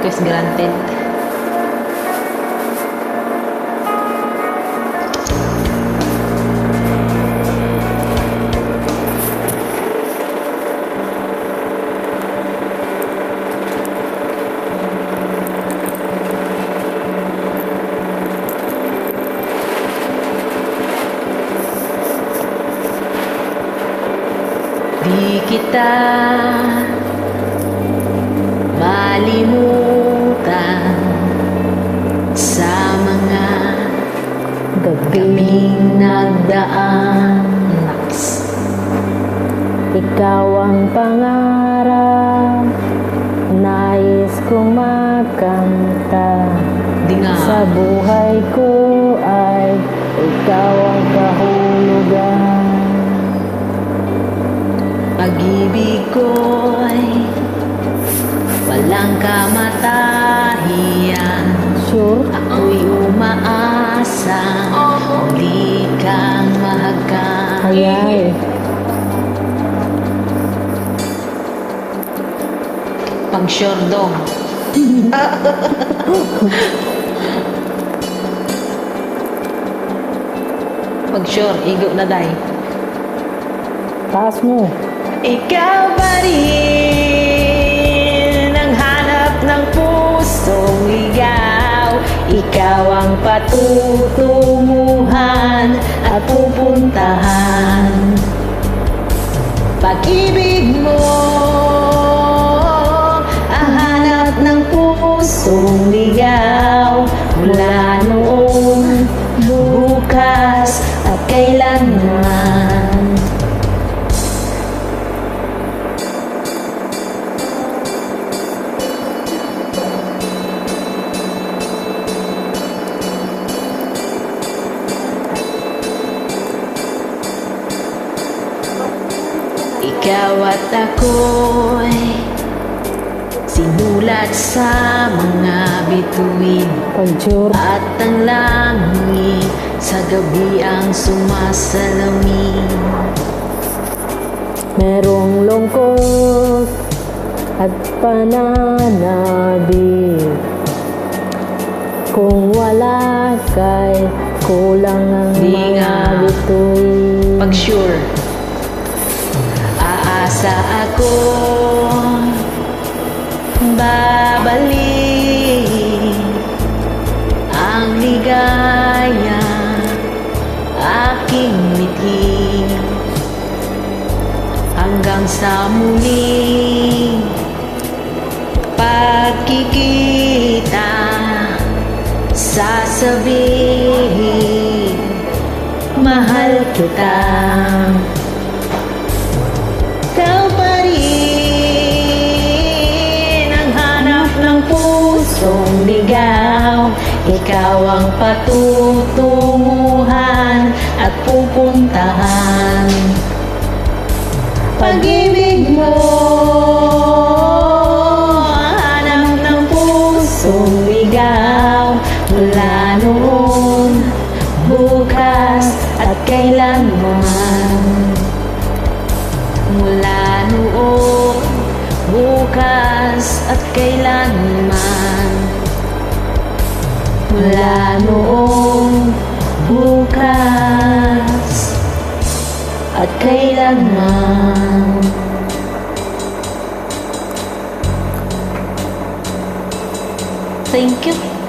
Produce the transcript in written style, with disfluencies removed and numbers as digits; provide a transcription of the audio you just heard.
Request granted. Di kita malimutan sa mga gabing nagdaan. Ikaw ang pangarap, nais kong makanta. Di nga. Sa buhay ko ay ikaw ang kahulugan. Pag-ibig ko'y walang kamatahiyan. Sure? Ako'y umaasa muli kang mahagkan. Ayay. Pag-sure dong. Pag-sure, igo na day. Taas mo. Ikaw pa rin ang hanap ng pusong ligaw. Ikaw ang patutunguhan at pupuntahan. Pag-ibig mo ang hanap ng pusong ligaw. Mula noon, bukas at kailanman. Ikaw at ako'y sinulat sa mga bituin. Pag-sure. At ang langit sa gabi ang sumasalamin. Merong lungkot at pananabik. Kung wala kay kulang ang Di mga nga. bituin. Pag-sure, aasa ako babalik ang ligaya aking mithi hanggang sa muling pagkikita. Sasabihin mahal kita. Ikaw pa rin ang hanap ng pusong ligaw. Ikaw ang patutunguhan at pupuntahan. Pag-ibig mo ang hanap ng pusong ligaw. Mula noon, bukas at kailanman. Mula noon, bukas at kailanman. Mula noon, bukas at kailanman. Thank you.